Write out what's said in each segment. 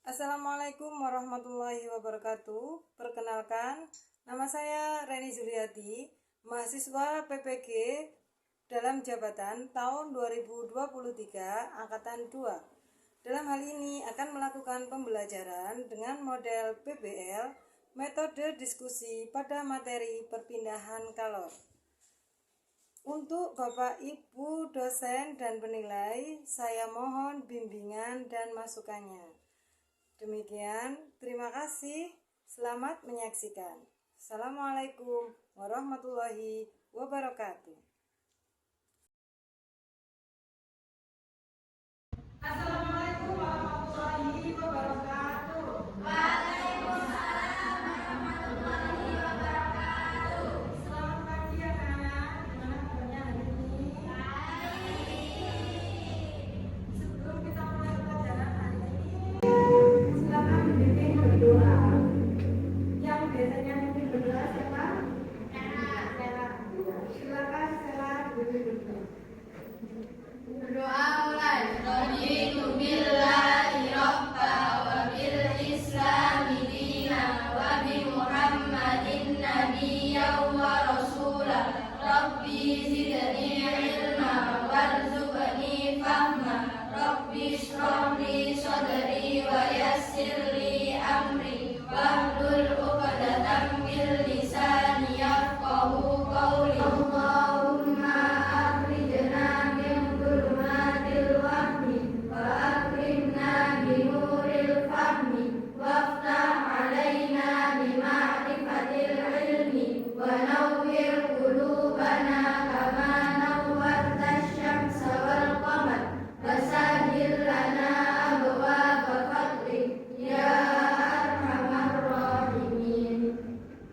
Assalamualaikum warahmatullahi wabarakatuh. Perkenalkan, nama saya Reni Zuliati, mahasiswa PPG dalam jabatan tahun 2023 Angkatan 2. Dalam hal ini akan melakukan pembelajaran dengan model PBL, metode diskusi pada materi perpindahan kalor. Untuk Bapak Ibu dosen dan penilai, saya mohon bimbingan dan masukannya. Demikian, terima kasih. Selamat menyaksikan. Assalamualaikum warahmatullahi wabarakatuh. Assalamualaikum warahmatullahi wabarakatuh. Waalaikumsalam warahmatullahi wabarakatuh. Selamat pagi anak-anak. Gimana kabarnya hari ini? Sebelum kita mulai pelajaran hari ini, silakan dibimbing berdoa. Yang biasanya memimpin berdoa siapa? Stella. Silakan Stella dibimbing berdoa. Berdoa mulai. Raditu billahi robba wa bil islami dina wa bi Muhammadin nabiyyan wa rasula. Rabbi zidni ilma warzuqni fahma. Rabbi shrah li sadri wa yassir li amri wahlul 'uqdatam min lisani yafqahu qawli. Allahumma akhrijna min dhulumatil wahmi wa akrimna bi nuril fahmi waftah 'alaina bi ma'rifatil ilmi wa nawwir qulubana kama nawwarta asy-syamsa wal qamar wa sahhil lana abwaaba fadlik ya arhamar rahimin.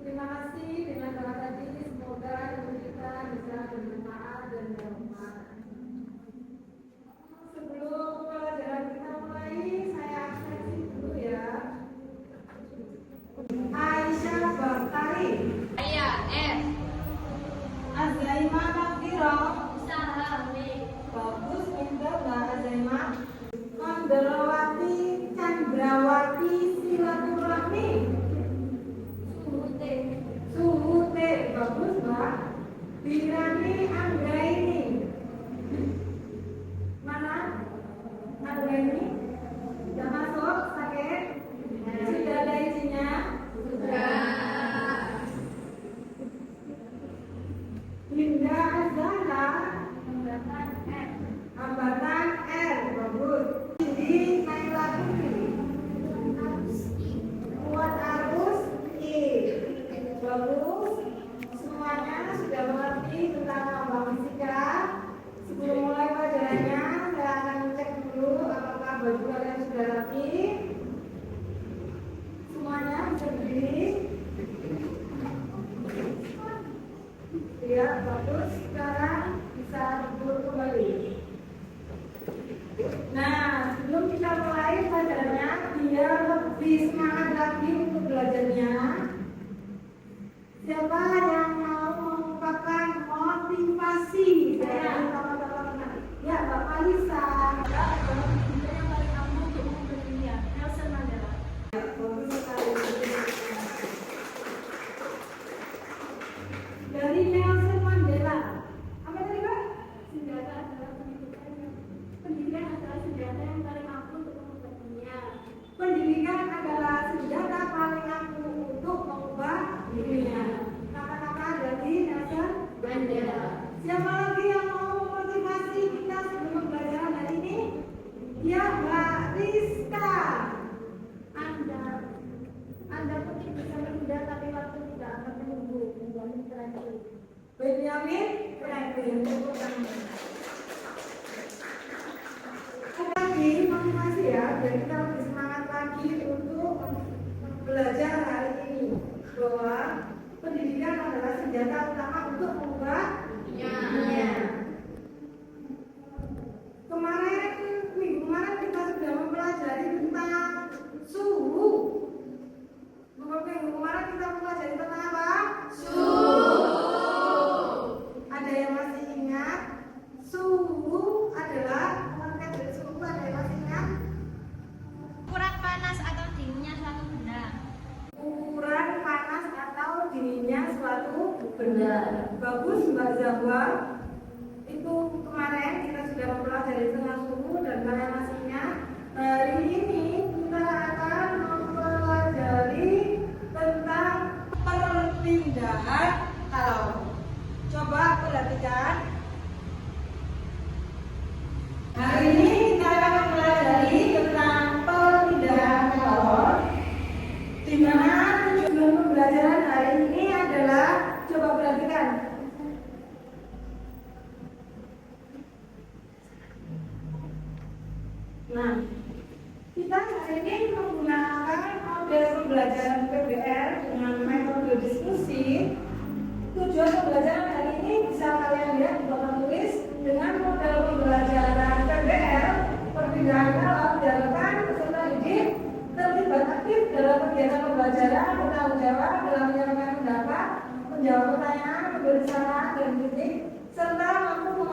Terima kasih dengan doa tadi, semoga ilmu kita bisa bermanfaat dan bermanfaat. Sebelum pelajaran kita mulai, saya absensi dulu ya. Aisyah Baktari, Saya Azaimah Nafiro, Usaha bagus pintar Mbak Azaimah. Mandalawati Chandrawati Silaturahmi, Suhute, bagus Mbak. Birani Anggraini, mana? Anggraini, sudah masuk, sakit? Sudah ada isinya? Linda Azhara, Hambatan R, bagus. Cindy Naila Putri, Kuat Arus I, bagus. Semuanya sudah mengerti tentang lambang fisika. Sebelum mulai pelajarannya, saya akan cek dulu apakah baju kalian sudah rapi. Semuanya bisa berdiri. Ya, bagus. Sekarang bisa duduk kembali. Nah, sebelum kita mulai pelajarannya, biar lebih semangat lagi untuk belajarnya, siapa yang mau mengungkapkan motivasi dari teman-teman? Ya, Bapak Lisa. yang paling ampuh untuk memperlihat Nelson Mandela. Ya, bagus sekali. Dari Nelson Mandela. Apa tadi, Pak? Senjata adalah pendidikan adalah senjata yang paling ampuh untuk mengubah dunia. Pendidikan adalah senjata paling ampuh untuk mengubah dunia. Kata-kata dari Nelson Mandela. Siapa lagi yang mau memotivasi kita sebelum pembelajaran hari ini? Ya, Mbak Rizka. Anda mungkin bisa menunda, tapi waktu tidak akan menunggu. Benjamin Franklin. Benjamin Franklin. Tepuk tangan. Ada lagi motivasi ya, biar kita lebih semangat lagi untuk belajar hari ini, bahwa pendidikan adalah senjata utama untuk mengubah dunia. Minggu kemarin kita sudah mempelajari tentang suhu. Minggu kemarin kita mempelajari tentang apa? Suhu. Ada yang masih ingat? Suhu adalah, ada yang masih ingat? Ukuran panas Benar. Bagus Mbak Zahwa. Itu kemarin kita sudah mempelajari tentang suhu dan variasinya. Hari ini kita akan mempelajari tentang perpindahan kalori. Coba perhatikan. Hari ini kita akan mempelajari tentang perpindahan kalori, di mana tujuan pembelajaran hari ini adalah, coba perhatikan. Nah, kita hari ini menggunakan model pembelajaran PBL dengan metode diskusi. Tujuan pembelajaran hari ini bisa kalian lihat di papan tulis. Dengan model pembelajaran PBL, perpindahan kalori diharapkan peserta didik terlibat aktif dalam kegiatan pembelajaran, bertanggung jawab dalam menyampaikan pendapat, menjawab pertanyaan, memberi saran dan kritik, serta mampu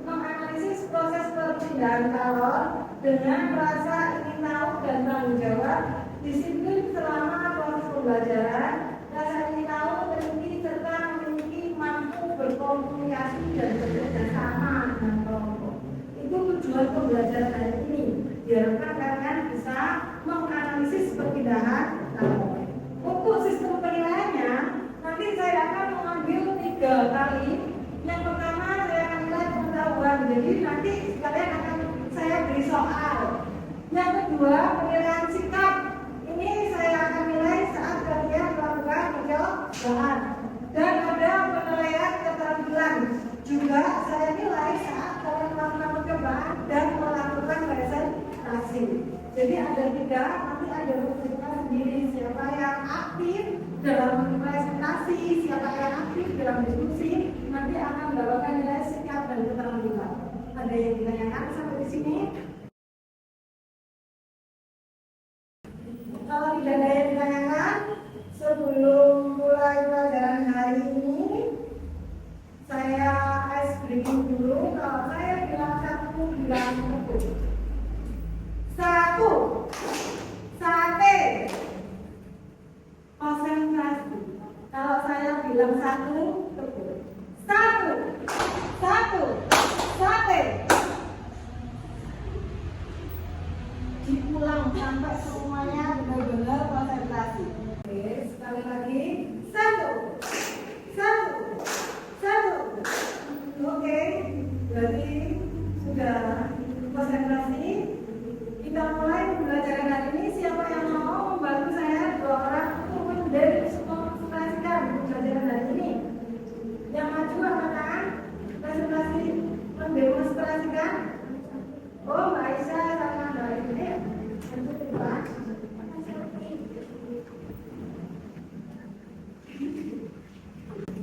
menganalisis proses perpindahan kalori dengan merasa ingin tahu dan tanggung jawab, disiplin selama proses pembelajaran, rasa ingin tahu, teliti, serta memiliki mampu berkomunikasi dan bekerja sama dengan kelompok. Itu tujuan pembelajaran hari ini. Diharapkan kalian bisa menganalisis perpindahan kalori. Untuk sistem penilaiannya, nanti saya akan mengambil 3 kali. Yang pertama saya akan nilai pengetahuan, jadi nanti kalian akan saya beri soal. Yang kedua penilaian sikap, ini saya akan nilai saat kalian melakukan percobaan. Dan ada penilaian keterampilan, juga saya nilai saat kalian melakukan percobaan dan melakukan presentasi. Jadi ada 3, nanti ada rubriknya sendiri, siapa yang aktif dalam presentasi, siapa yang aktif dalam diskusi, nanti akan mendapatkan nilai sikap dan keterampilan. Ada yang ditanyakan sampai di sini? Kalau tidak ada yang ditanyakan, sebelum mulai pelajaran hari ini, saya ice breaking dulu. Kalau saya bilang 1, bilang 1. 1. Sate. Konsentrasi. Kalau saya bilang 1, tegur. 1. Sate. Diulang sampai semuanya benar-benar konsentrasi. Oke, sekali lagi. 1. Oke, berarti sudah konsentrasi. Kita mulai pembelajaran hari ini. Siapa yang mau membantu saya 2 orang untuk mendemonstrasikan pembelajaran hari ini? Yang maju angkat tangan. Presentasi mendemonstrasikan. Oh, Mbak Aisyah sama Mbak ini. Untuk depan.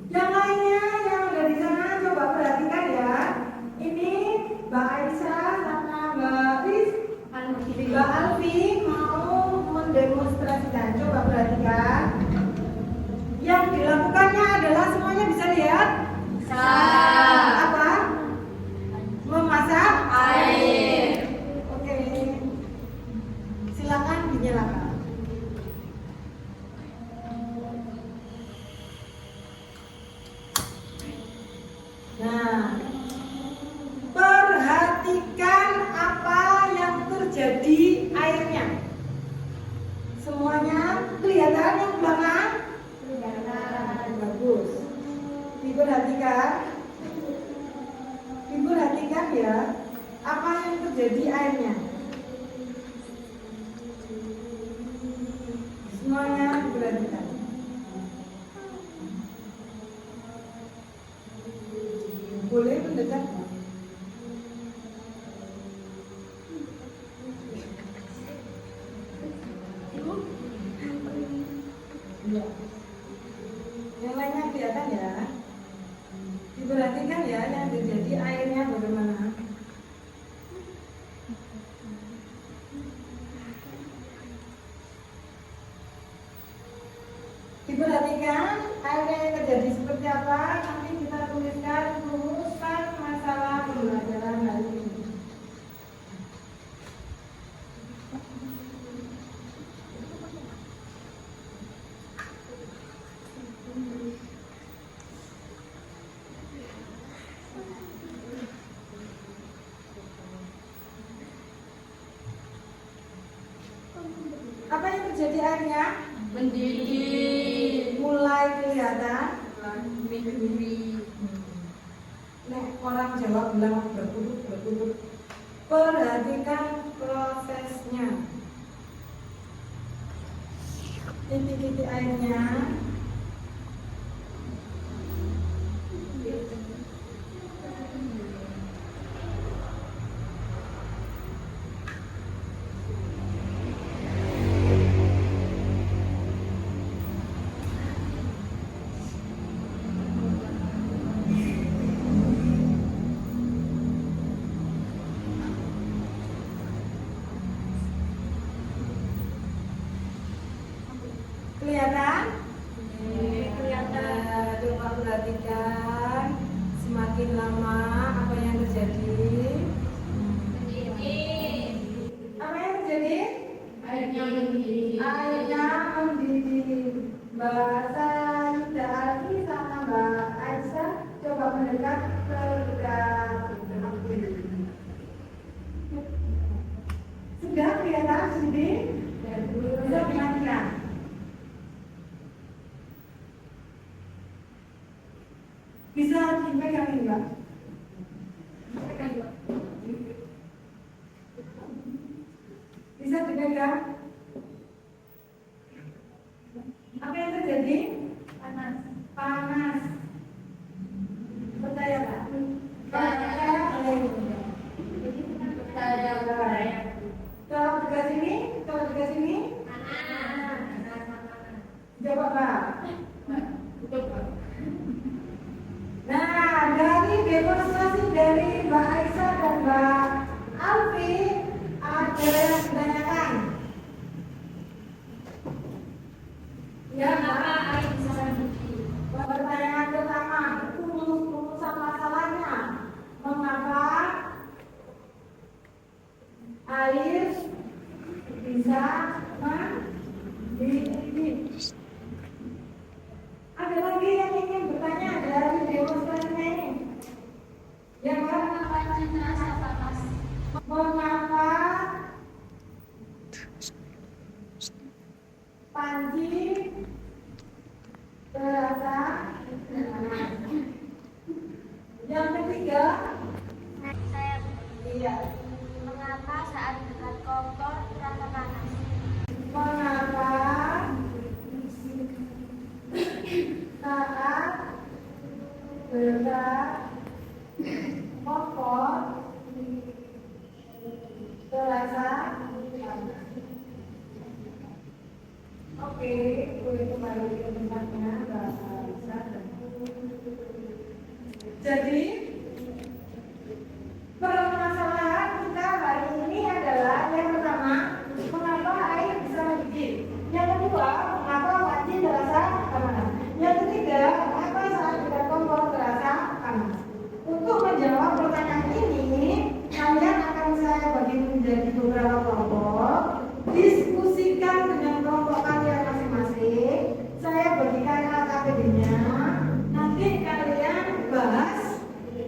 Yang lainnya yang ada di sana coba perhatikan ya. Ini Mbak Aisyah sama Mbak Alfi mau mendemonstrasikan. Coba perhatikan. Yang dilakukannya adalah semuanya bisa lihat? Bisa. Apa? Memasak air. Oke. Silakan dinyalakan. Nah, perhatikan apa yang terjadi airnya. Semuanya kelihatan yang belakang? Kelihatan. Bagus. Diperhatikan ya, apa yang terjadi airnya. Semuanya diperhatikan. Boleh mendekat? Ya. Yang lainnya kelihatan ya. Diperhatikan ya yang terjadi airnya bagaimana. Diperhatikan airnya yang terjadi seperti apa. Nanti kita tuliskan rumuskan masalah pembelajaran hari ini. Apa yang terjadi akhirnya? Mendidih. Mulai kelihatan. Duri. Orang Jawa bilang bertutur. Perhatikan prosesnya. Titik-titik airnya. Kelihatan? Kelihatan. Coba perhatikan. Semakin lama apa yang terjadi? Mendidih. Apa yang terjadi? Airnya mendidih. Airnya mendidih. Mbak Sandari sama Mbak Aisyah coba mendekat ke dekat. Sudah kelihatan sendiri? Bisa dimatikan. Bisa dipegang ini, Mbak? Bisa dipegang? Apa yang terjadi? Panas. Panas. Percaya nggak? Percaya. Percaya. Kalau dekat sini, jawab Mbak. Nah, dari demonstrasi dari Mbak Aisyah dan Mbak Alfi ada yang ditanyakan. Ya, Kenapa air bisa mendidih? pertanyaan pertama, rumusan masalahnya. Mengapa air bisa mendidih? Ada lagi yang ingin bertanya dari demonstrasinya ini? Yang mana? Terasa panas. Mengapa Panji terasa panas? Yang ketiga, Saya iya. mengapa saat dekat kompor terasa panas? Mengapa saat berat kompor terasa panas? Oke, boleh kembali ke tempatnya, Mbak Aisyah. Jadi permasalahan kita hari ini adalah yang pertama, mengapa air bisa mendidih? Yang kedua, mengapa panci terasa panas? Yang ketiga, mengapa saat dekat kompor terasa panas? Untuk menjawab pertanyaan ini, kalian akan saya bagi menjadi beberapa kelompok. Diskusikan dengan kelompok kalian masing-masing. Saya bagikan KTP-nya. Nanti kalian bahas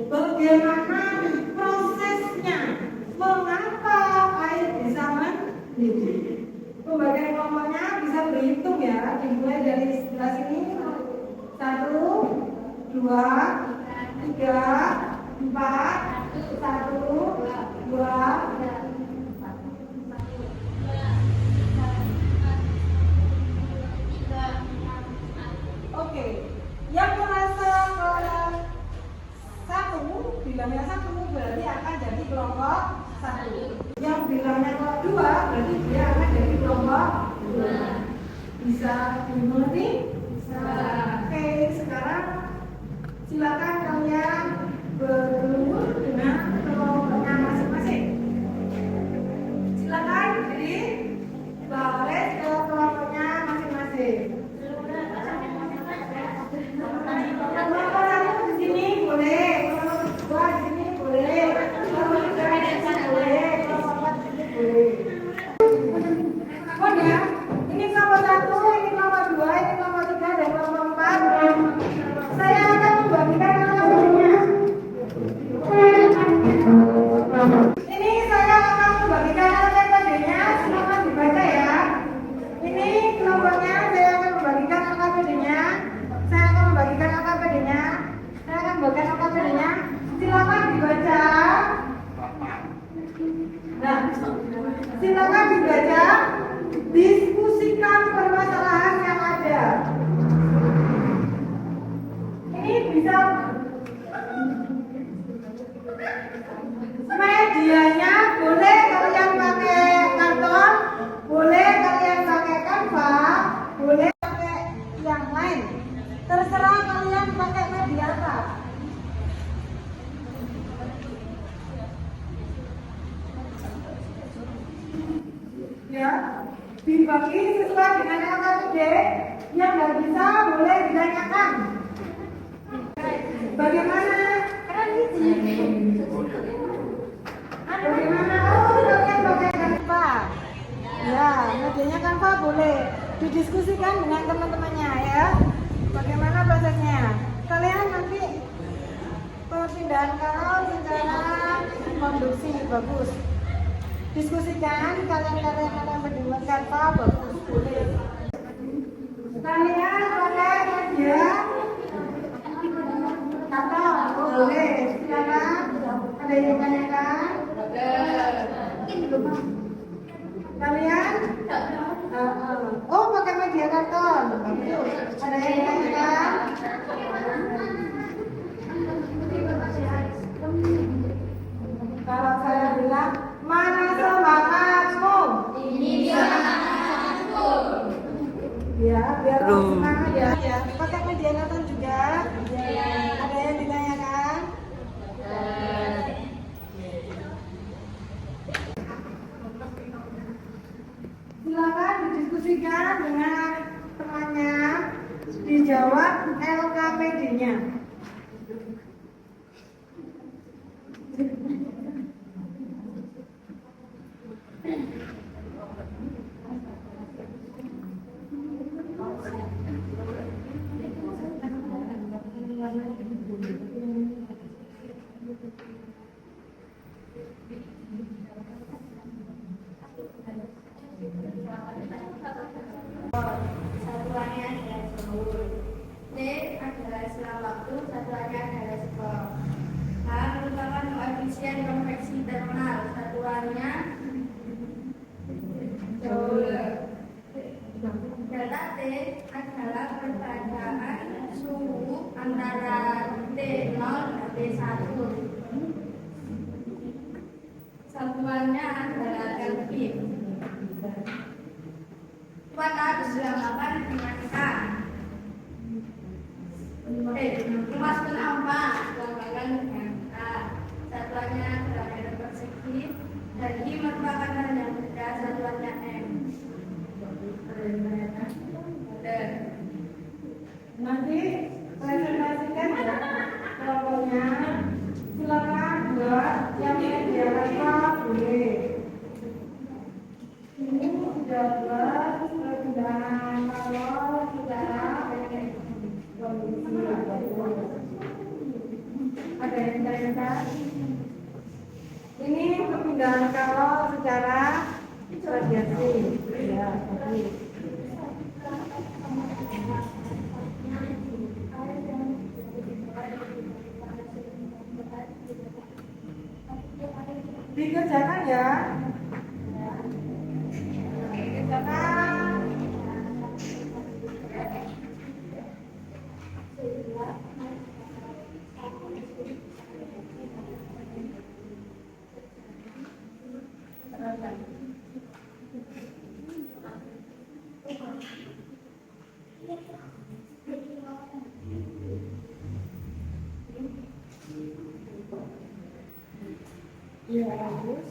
bagaimana prosesnya, mengapa air bisa mendidih. Pembagian kelompoknya bisa berhitung ya, dimulai dari sebelah sini. 1, 2, 3, 4, 1, 2, Oke, yang merasa satu, bilangnya satu berarti akan jadi kelompok satu. Yang bilangnya kelompok dua berarti dia akan jadi kelompok dua. Bisa dimengerti? Bisa. Oke, sekarang silakan kalian bergabung dengan kelompoknya masing-masing. Silakan jadi balik ke kelompoknya masing-masing. Kelompok satu di sini boleh, kelompok dua di sini boleh, kelompok tiga di sini boleh, kelompok empat di sini boleh. Oh ya, ini kelompok satu, ini kelompok dua, ini kelompok tiga dan kelompok empat. Saya akan membagikan Silakan dibaca, diskusikan permasalahan yang ada. Ini bisa medianya boleh kalian pakai karton, boleh kalian pakai Canva, boleh pakai yang lain. Terserah kalian pakai media apa. Ya, dibagi sesuai dengan LKPD. Yang nggak bisa boleh ditanyakan. Bagaimana? Bagaimana? Oh, kalian pakai Canva. Ya, medianya Canva boleh didiskusikan dengan teman-temannya ya. Bagaimana prosesnya? Kalian nanti perpindahan kanal secara konduksi bagus. Diskusikan kalian-kalian yang berdua Canva bagus boleh. Kalian pakai media atau boleh. Silakan. Ada yang tanyakan? Kalian? Oh, pakai media karton. Ada yang tanyakan? Kalau saya bilang, mana semangatmu? Ini semangatku. Ya, biar semangat ya. Pakai media karton juga. Ada yang ditanyakan? Silakan didiskusikan dengan temannya, dijawab LKPD-nya. Satuannya adalah joule. T adalah istilah waktu, satuannya adalah skor. H merupakan koefisien konveksi termal, satuannya joule. Delta T adalah perbedaan suhu antara T0 dan T1. Satuannya adalah Kelvin. Kuat harus dilambangkan dengan K. Luas kenapa dilambangkan dengan K. Satuannya adalah meter persegi dan I merupakan hal yang beda, satuannya M. Nanti presentasikan ya kelompoknya. Silakan buat yang media Canva boleh. Ini sudah buat perpindahan kalau secara kondisi. Ada yang tanyakan? Ini perpindahan kalau secara radiasi. Ya, bagus. Dikerjakan ya. Dikerjakan. Ya, bagus.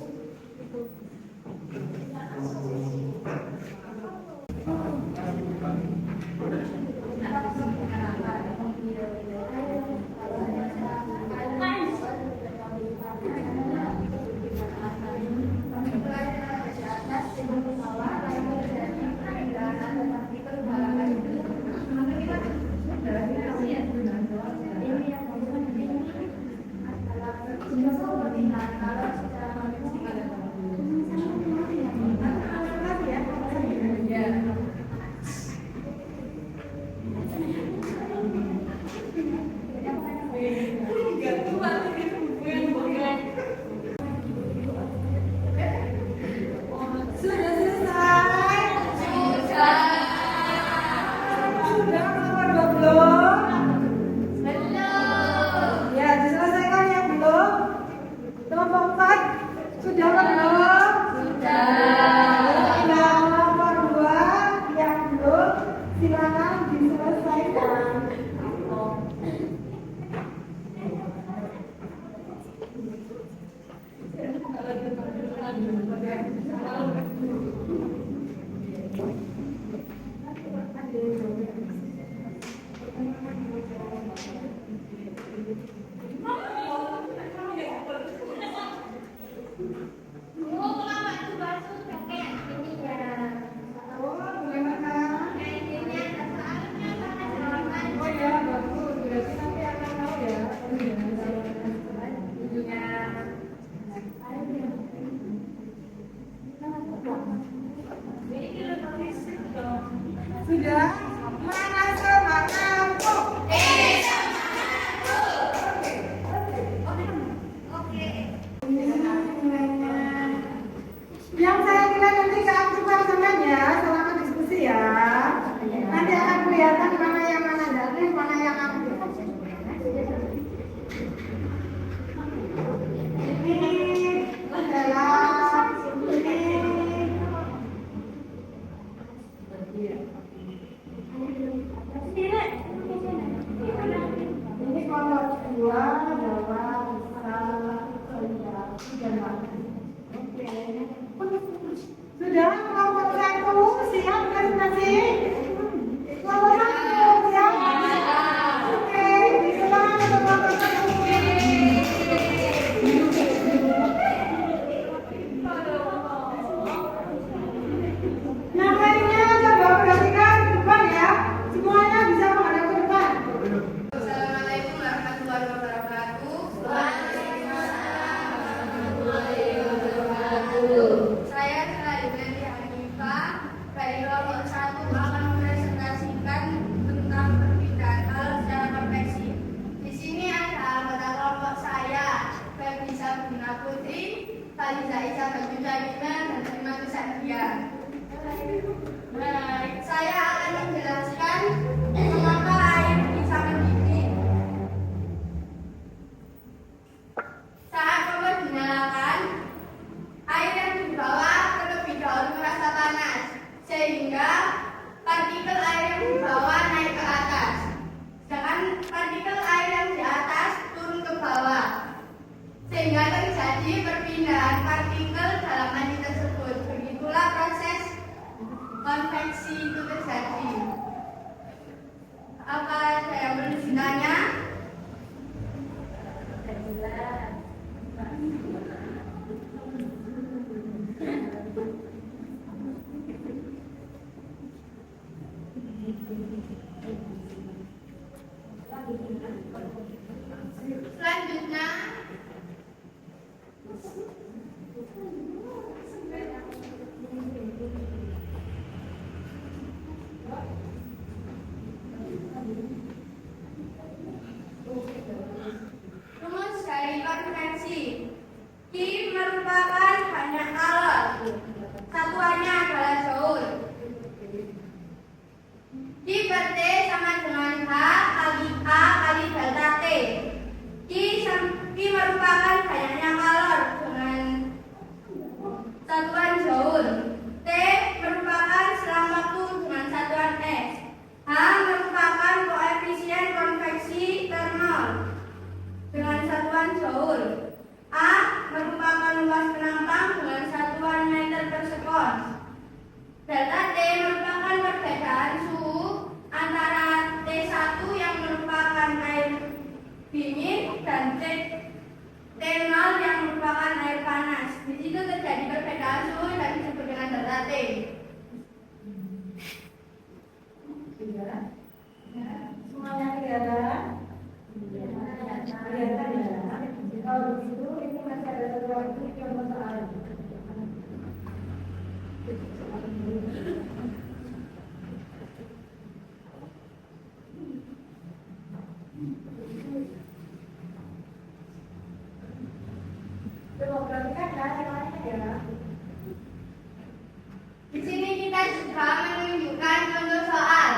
Sudah? Mana semangatku? Yang saya kira nanti keaktifan teman ya selama diskusi ya. Nanti akan kelihatan mana yang mana aktif, mana yang aktif. Ini adalah ini kelompok kedua adalah sudah kelompok satu siap presentasi? Kelompok satu siap? Oke, disilakan untuk kelompok satu. Yang lainnya coba perhatikan ke depan ya. Semuanya bisa menghadap ke depan. Assalamualaikum warahmatullahi wabarakatuh. Saya Selaimani Hanifah dari kelompok 1 akan mempresentasikan tentang perbedaan hal secara konveksi. Di sini ada anggota kelompok saya, Febri Sabrina Putri, Faliza Isa Bajudadina, dan Terima Tusandia. Saya akan menjelaskan mengapa air bisa mendidih. Saat kompor dinyalakan, air yang di bawah terlebih dahulu merasa panas, sehingga partikel air yang di bawah naik ke atas. Sedangkan partikel air yang di atas turun ke bawah, sehingga terjadi perpindahan partikel dalam mandi tersebut. Begitulah proses konveksi itu terjadi. Apa ada yang perlu ditanya? Selanjutnya, rumus dari konveksi. Q merupakan banyak kalor. Satuannya adalah joule. Q per T sama dengan H kali A kali delta T. Q merupakan banyaknya kalor dengan satuan joule. T merupakan selang waktu dengan satuan S. H merupakan koefisien konveksi thermal dengan satuan joule. A merupakan luas penampang dengan satuan meter per sekon. Delta T merupakan perbedaan suhu antara T1 yang merupakan air dingin dan T0 yang merupakan air panas. Di situ terjadi perbedaan suhu dan disebut dengan delta T. Semuanya kelihatan? Kelihatan ya? Kalau begitu ini masih ada satu lagi contoh soal. Coba perhatikan ya, yang lainnya ya. Di sini kita juga menunjukkan contoh soal.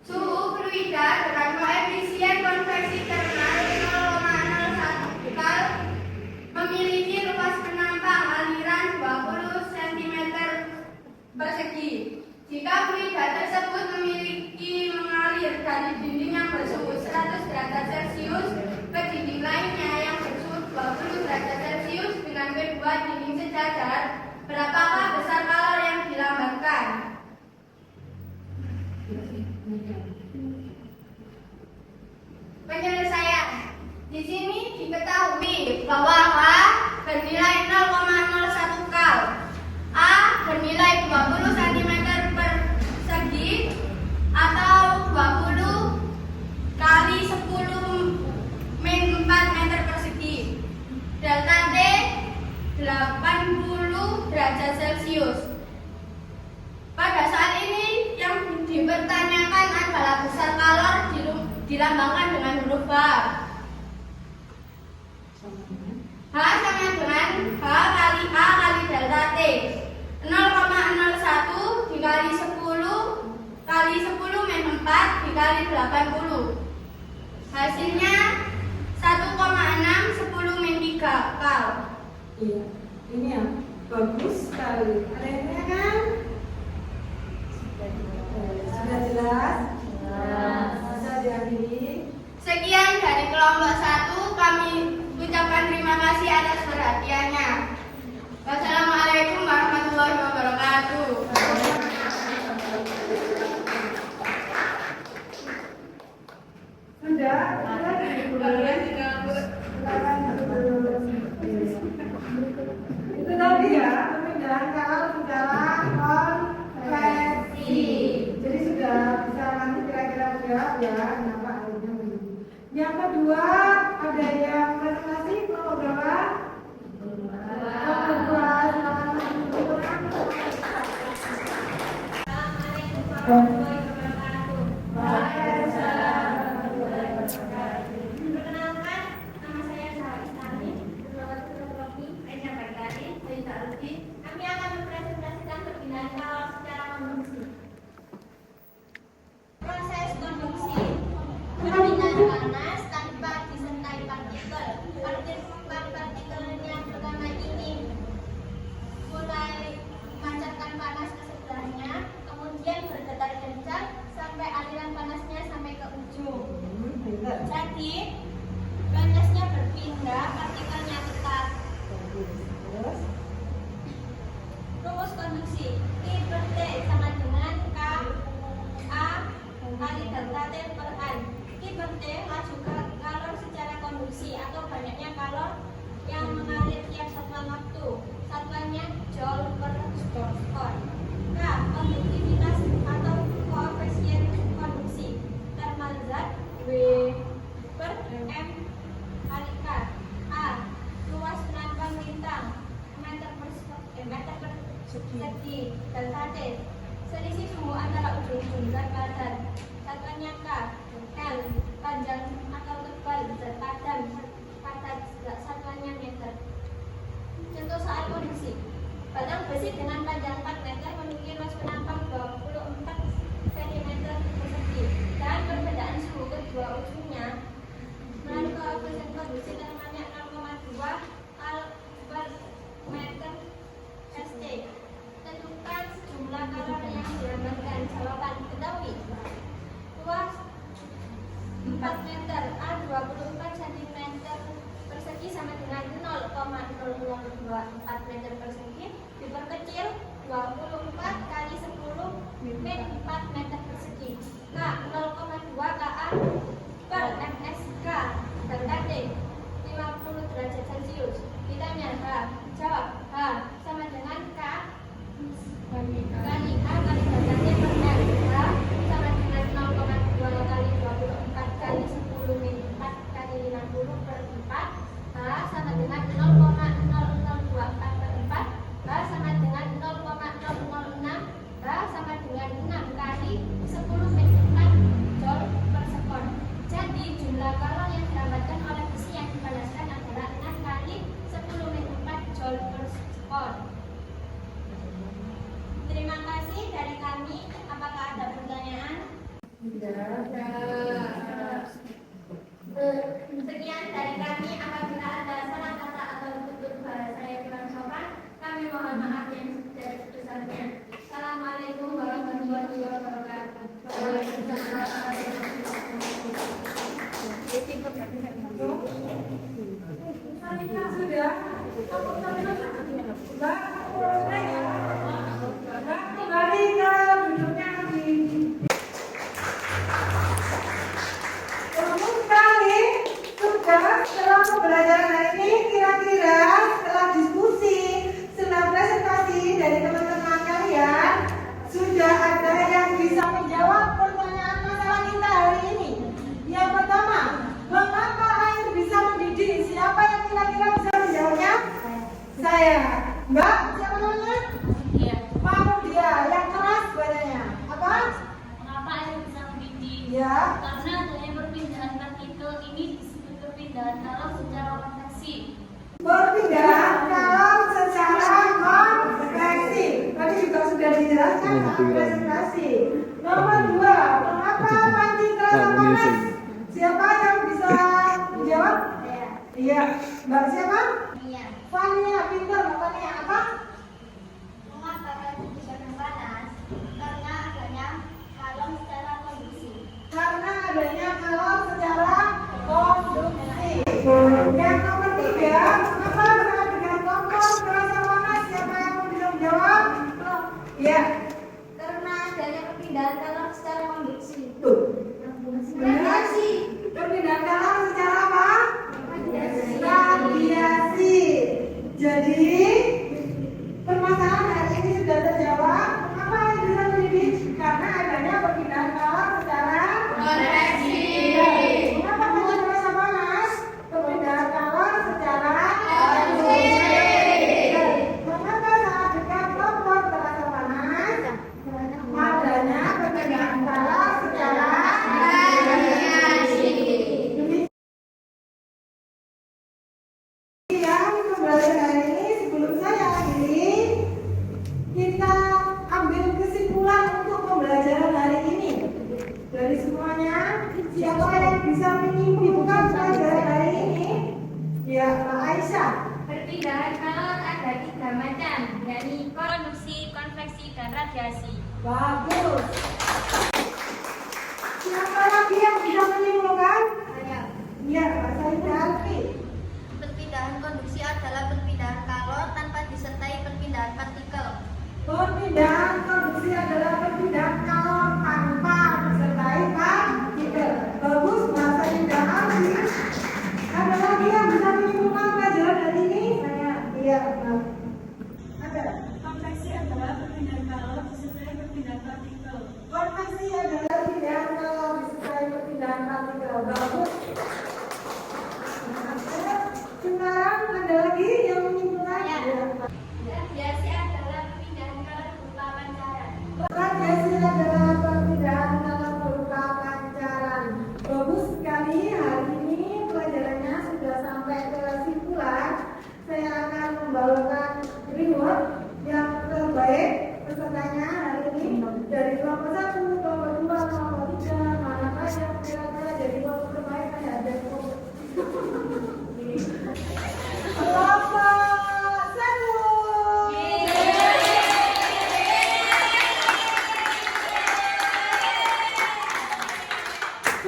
Suhu fluida dengan koefisien konveksi thermal 0,01 kal memiliki luas penampang aliran 20 cm persegi. Jika fluida tersebut memiliki mengalir dari dinding yang bersuhu 100 derajat Celcius ke dinding lainnya yang bersuhu 20 derajat Celcius dengan kedua dinding sejajar, berapakah besar kalor yang dilambatkan? Penyelesaian. Di sini diketahui bahwa H bernilai 0,01 kal, A bernilai 20 cm persegi atau 20 kali 10 min 4 meter persegi. Delta T 80 derajat Celcius. dilambangkan dengan huruf H. H sama dengan H kali A kali delta T. 0,01 dikali 10 kali 10 min 4 dikali 80. Hasilnya 1,6 10 min 3 kal. Iya, ini ya bagus sekali. Ada yang tanya kan? Sudah jelas? Bisa diakhiri. Sekian dari kelompok 1, kami ucapkan terima kasih atas perhatiannya. Wassalamualaikum warahmatullahi wabarakatuh. Sudah? Itu tadi ya, pemindahan kalau secara konversi. Jadi sudah bisa nanti kira-kira jawab ya, kenapa akhirnya begini. Yang kedua, ada yang presentasi kelompok berapa? Kelompok 2, silakan maju. Perkenalkan, nama saya Sarah Istani, Ketua Filosofi, Aisha Baghdadi, Aisha Arudi. Kami akan mempresentasikan perpindahan kalau secara konduksi. Proses konduksi, perpindahan panas tanpa disertai partikel. Partikelnya pertama ini mulai memancarkan panas ke sebelahnya, kemudian bergetar kencang sampai aliran panasnya sampai ke ujung. Jadi panasnya berpindah, partikelnya tetap. Rumus konduksi I per T sama dengan K A kali delta T per N. I per T laju kalor secara konduksi atau banyaknya kalor yang mengalir tiap satuan waktu. Satuannya joule per skor. K konduktivitas atau koefisien konduksi. Thermal zat W per M kali K. A luas penambang lintang meter per segi delta T. Selisih suhu antara ujung-ujung zat padan. Satuannya K. L panjang atau tebal zat padan. Satuannya meter. Contoh soal konduksi. Batang besi dengan panjang 4 meter memiliki luas penambang 24 cm persegi dan perbedaan suhu kedua ujungnya melalui koefisien konduksi thermalnya 0,2 kal per meter St. Tentukan jumlah kalor yang dihambatkan. Jawaban ketahui. Luas 4 meter A 24 cm persegi sama dengan 0,0024 meter persegi diperkecil 24 kali 10 min 4 meter persegi. K 0,2 KA per MSK delta T 50 derajat Celcius. Ditanya H, jawab H sama dengan K kali A kali delta T per M. H sama dengan 0,2 kali 24 kali 10 min 4 kali 50 per 4. H sama dengan 0,0024 per 4. H sama dengan 0,006. H sama dengan 6 kali 10 min 4 joule per sekon. Jadi jumlah kalor yang dihambatkan oleh besi yang dipanaskan adalah 6 kali 10 min 4 joule per sekon. Terima kasih dari kami. Apakah ada pertanyaan? Sekian dari kami. Apabila ada salah kata atau tutur bahasa yang kurang sopan, kami mohon maaf yang sebesar-besarnya. Assalamualaikum warahmatullahi wabarakatuh. Sudah? Kembali ke duduknya lagi. Bagus sekali. Sudah setelah pembelajaran hari ini, kira-kira setelah diskusi, setelah presentasi dari teman-teman kalian, sudah ada yang bisa menjawab pertanyaan masalah kita hari ini. Yang pertama, mengapa air bisa mendidih? Siapa yang kira-kira bisa menjawabnya? Saya. Mbak, siapa namanya? Iya. Pak Mudia. Yang keras badannya. Apa? Mengapa air bisa mendidih? Ya. Karena adanya perpindahan sudah dijelaskan presentasi. Nomor 2, mengapa panci terasa panas? Siapa yang bisa menjawab? Iya, Mbak siapa? Fania, pintar. Fania apa? Mengapa panci bisa panas? Karena adanya kalem secara konduksi. Karena adanya kalem secara konduksi. Yang nomor 3, mengapa saat dengan kompor terasa panas? Siapa yang bisa menjawab? Iya. Karena adanya perpindahan kalem secara konduksi. Tuh. Radiasi. Perpindahan kalem secara apa? Radiasi. Jadi permasalahan hari ini sudah terjawab. Mengapa yang bisa mendidih? Karena adanya perpindahan kalem secara Konveksi. Mengapa panci terasa panas? Perpindahan kalem secara Konduksi. Mengapa saat dekat kompor terasa panas? Adanya perpindahan kalem secara Radiasi. Yang pembelajaran hari ini sebelum saya akhiri, kita ambil kesimpulan untuk pembelajaran hari ini. Dari semuanya, siapa yang bisa menyimpulkan pelajaran hari ini? Ya, Mbak Aisyah. Perpindahan kalem ada 3 macam, yakni konduksi, konveksi, dan radiasi. Bagus. Siapa lagi yang bisa menyimpulkan? Ya, Mbak Saidah. Perpindahan konduksi adalah perpindahan kalor tanpa disertai perpindahan partikel. Perpindahan konduksi adalah perpindahan kalor tanpa disertai partikel. Bagus, bahasa indah Ali. Ada lagi yang bisa menyimpulkan pelajaran hari ini? Saya. Iya, Mbak. Ada. Konveksi adalah perpindahan kalor disertai perpindahan partikel. Konveksi adalah perpindahan kalor disertai perpindahan partikel. Bagus. Sekarang ada lagi yang menyimpulkan? Ya. Iya. Radiasi adalah perpindahan kalor berupa pancaran. Radiasi adalah perpindahan kalor berupa pancaran. Bagus sekali, hari ini pelajarannya sudah sampai ke kesimpulan. Saya akan membawakan reward yang terbaik pesertanya hari ini dari kelompok 1, kelompok 2, kelompok 3. Manakah yang kira-kira jadi kelompok terbaik? Saya ada kelompok 1.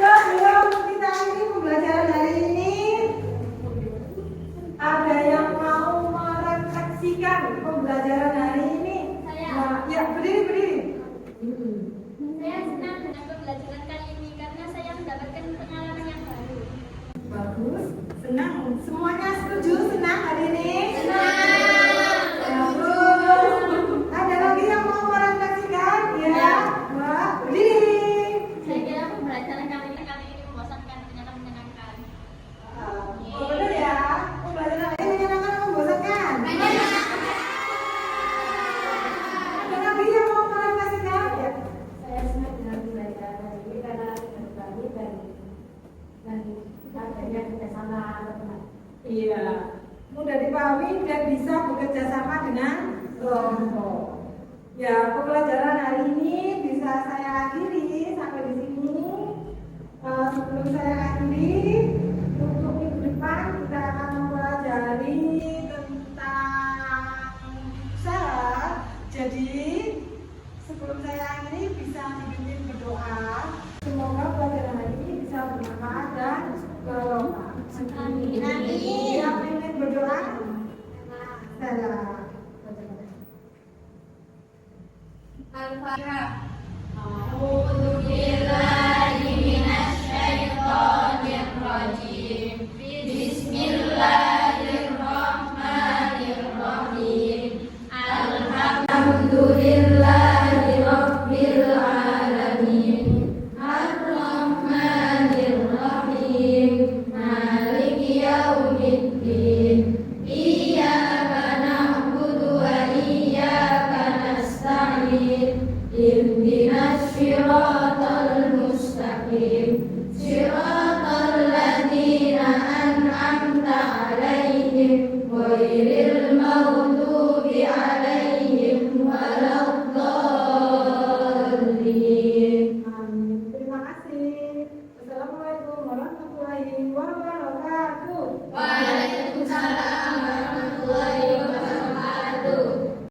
Sebelum kita akhiri pembelajaran hari ini, ada yang mau merefleksikan pembelajaran hari ini? Saya. Nah, ya, berdiri. Saya senang dengan pembelajaran kali ini karena saya mendapatkan pengalaman yang baru. Bagus, senang. Semuanya setuju, senang hari ini? Senang. Bagus. Ada lagi yang mau merefleksikan? Ya, Mbak, berdiri. Saya kira pembelajaran kali ini membosankan, ternyata menyenangkan. Oh, benar ya? Pembelajaran hari ini menyenangkan atau membosankan? Ada lagi yang mau merefleksikan? Ya. Saya senang dengan pembelajaran hari ini karena berbagi dan adanya kerjasama teman. Iya, mudah dipahami dan bisa bekerja sama dengan kelompok. Ya, pembelajaran hari ini bisa saya akhiri sampai di sini. Sebelum saya akhiri, untuk minggu depan kita akan mempelajari tentang syarat. Jadi, sebelum saya akhiri bisa dipimpin berdoa. Semoga pelajaran hari ini bisa bermanfaat dan bermanfaat. Amin. Yang ingin berdoa? Salam. Al-Fatihah. A'udzu billahi minasyaitonir rajim. Bismillahirrahmanirrahim. Alhamdulillahi rabbil alamin. Ar-Rahmanir-Rahim. Maliki yaumiddin. Iyyaka na'budu wa iyyaka nasta'in. Ihdinas